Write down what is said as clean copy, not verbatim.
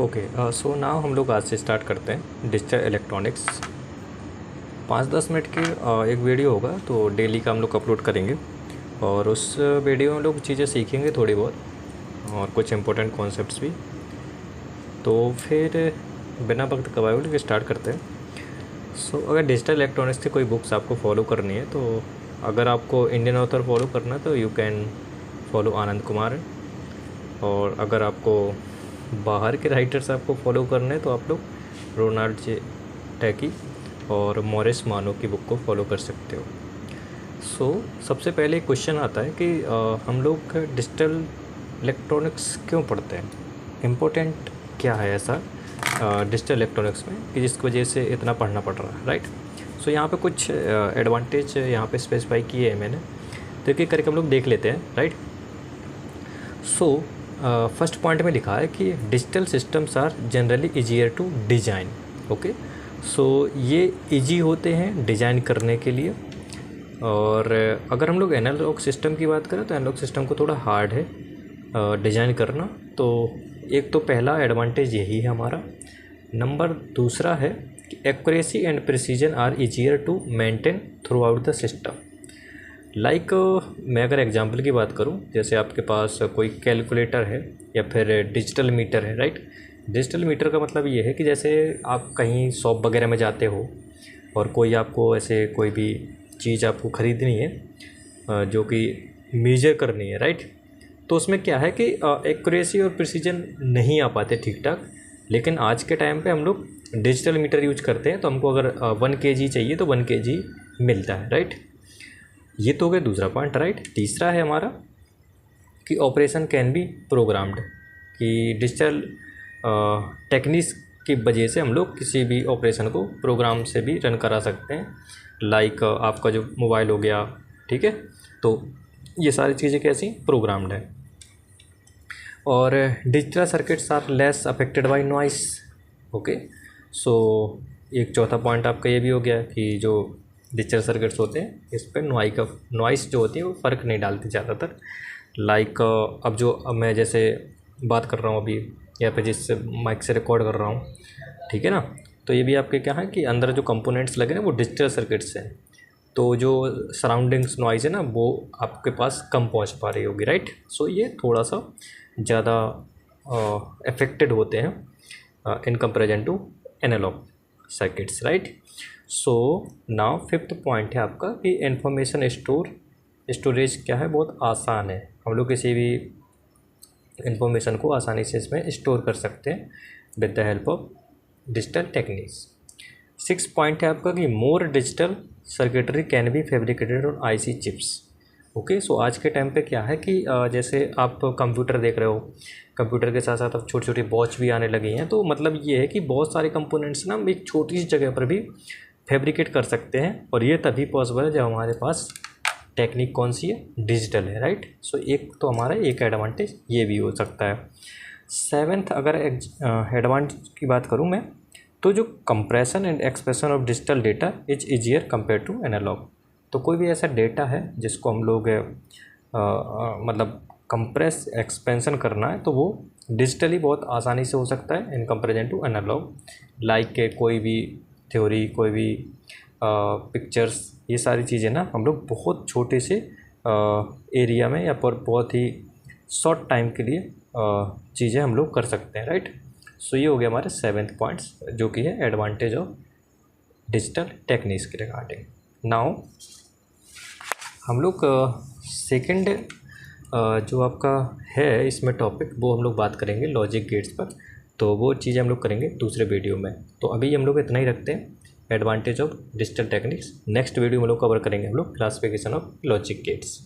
Okay, so now हम लोग आज से स्टार्ट करते हैं डिजिटल इलेक्ट्रॉनिक्स। 5-10 मिनट की एक वीडियो होगा, तो डेली का हम लोग अपलोड करेंगे और उस वीडियो में हम लोग चीज़ें सीखेंगे थोड़ी बहुत और कुछ इंपॉर्टेंट कॉन्सेप्ट्स भी। तो फिर बिना वक्त गवाए हुए स्टार्ट करते हैं। सो अगर डिजिटल इलेक्ट्रॉनिक्स की कोई बुक्स आपको फॉलो करनी है, तो अगर आपको इंडियन ऑथर फॉलो करना है तो you can follow Anand Kumar. और अगर आपको बाहर के राइटर्स आपको फॉलो करने हैं तो आप लोग रोनाल्ड जे टैकी और मॉरिस मानो की बुक को फॉलो कर सकते हो। सो सबसे पहले क्वेश्चन आता है कि हम लोग डिजिटल इलेक्ट्रॉनिक्स क्यों पढ़ते हैं, इम्पोर्टेंट क्या है ऐसा डिजिटल इलेक्ट्रॉनिक्स में कि जिसकी वजह से इतना पढ़ना पड़ रहा है, राइट। सो यहाँ पे कुछ एडवांटेज यहाँ पे स्पेसिफाई किए हैं मैंने, तो एक एक करके हम लोग देख लेते हैं, राइट। सो फर्स्ट पॉइंट में लिखा है कि digital systems are generally easier to design. Okay, so ये इजी होते हैं डिज़ाइन करने के लिए। और अगर हम लोग एनालॉग सिस्टम की बात करें तो एनालॉग सिस्टम को थोड़ा हार्ड है डिज़ाइन करना। तो एक तो पहला एडवांटेज यही है हमारा। नंबर दूसरा है कि accuracy and precision are easier to maintain throughout the system. Like मैं अगर एग्जांपल की बात करूं, जैसे आपके पास कोई कैलकुलेटर है या फिर डिजिटल मीटर है, राइट। डिजिटल मीटर का मतलब ये है कि जैसे आप कहीं शॉप वगैरह में जाते हो और कोई आपको ऐसे कोई भी चीज़ आपको ख़रीदनी है जो कि मेजर करनी है, राइट। तो उसमें क्या है कि एक्यूरेसी और प्रिसीजन नहीं आ पाते ठीक ठाक। लेकिन आज के टाइम पे हम लोग डिजिटल मीटर यूज करते हैं, तो हमको अगर 1 kg चाहिए तो 1 kg मिलता है, राइट। ये तो हो गया दूसरा पॉइंट, राइट। तीसरा है हमारा कि ऑपरेशन कैन बी प्रोग्राम्ड, कि डिजिटल टेक्निक्स की वजह से हम लोग किसी भी ऑपरेशन को प्रोग्राम से भी रन करा सकते हैं। लाइक आपका जो मोबाइल हो गया, ठीक है, तो ये सारी चीज़ें कैसी प्रोग्राम्ड है। और digital circuits are less affected by noise. Okay, so एक चौथा पॉइंट आपका ये भी हो गया कि जो डिजिटल सर्किट्स होते हैं इस पर नॉइस जो होती है वो फ़र्क नहीं डालती ज़्यादातर। लाइक अब मैं जैसे बात कर रहा हूँ अभी या फिर जिससे माइक से रिकॉर्ड कर रहा हूँ, ठीक है ना, तो ये भी आपके क्या है कि अंदर जो कंपोनेंट्स लगे ना वो डिजिटल सर्किट्स हैं, तो जो सराउंडिंग्स नॉइज़ है ना वो आपके पास कम पहुँच पा रही होगी, राइट। सो ये थोड़ा सा ज़्यादा अफेक्टेड होते हैं in comparison to analogue circuits, right. So now fifth point है आपका कि इंफॉर्मेशन स्टोरेज क्या है, बहुत आसान है। हम लोग किसी भी इंफॉर्मेशन को आसानी से इसमें स्टोर कर सकते हैं with the help of digital techniques. 6 point है आपका कि more digital circuitry can be fabricated on IC chips. Okay, so आज के टाइम पे क्या है कि जैसे आप कंप्यूटर देख रहे हो, कंप्यूटर के साथ साथ अब छोटी छोटी वॉच भी आने लगी हैं। तो मतलब ये है कि बहुत सारे कंपोनेंट्स ना हम एक छोटी सी जगह पर भी फैब्रिकेट कर सकते हैं, और ये तभी पॉसिबल है जब हमारे पास टेक्निक कौन सी है, डिजिटल है, राइट। सो एक तो हमारा एक एडवांटेज ये भी हो सकता है। 7th अगर एडवांटेज की बात करूँ मैं, तो जो compression and expression of digital data is easier compare to analogue. तो कोई भी ऐसा डेटा है जिसको हम लोग मतलब कंप्रेस एक्सपेंशन करना है तो वो डिजिटली बहुत आसानी से हो सकता है in comparison to analogue. Like कोई भी थ्योरी, कोई भी पिक्चर्स, ये सारी चीज़ें ना हम लोग बहुत छोटे से एरिया में या पर बहुत ही शॉर्ट टाइम के लिए चीज़ें हम लोग कर सकते हैं, राइट। सो ये हो गया हमारे 7th पॉइंट्स जो कि है एडवांटेज ऑफ डिजिटल टेक्निक्स के रिगार्डिंग। नाउ हम लोग सेकंड जो आपका है इसमें टॉपिक, वो हम लोग बात करेंगे लॉजिक गेट्स पर। तो वो चीज़ें हम लोग करेंगे दूसरे वीडियो में। तो अभी हम लोग इतना ही रखते हैं, advantage of digital techniques. Next video में लोग कवर करेंगे हम लोग क्लासिफिकेशन ऑफ लॉजिक गेट्स।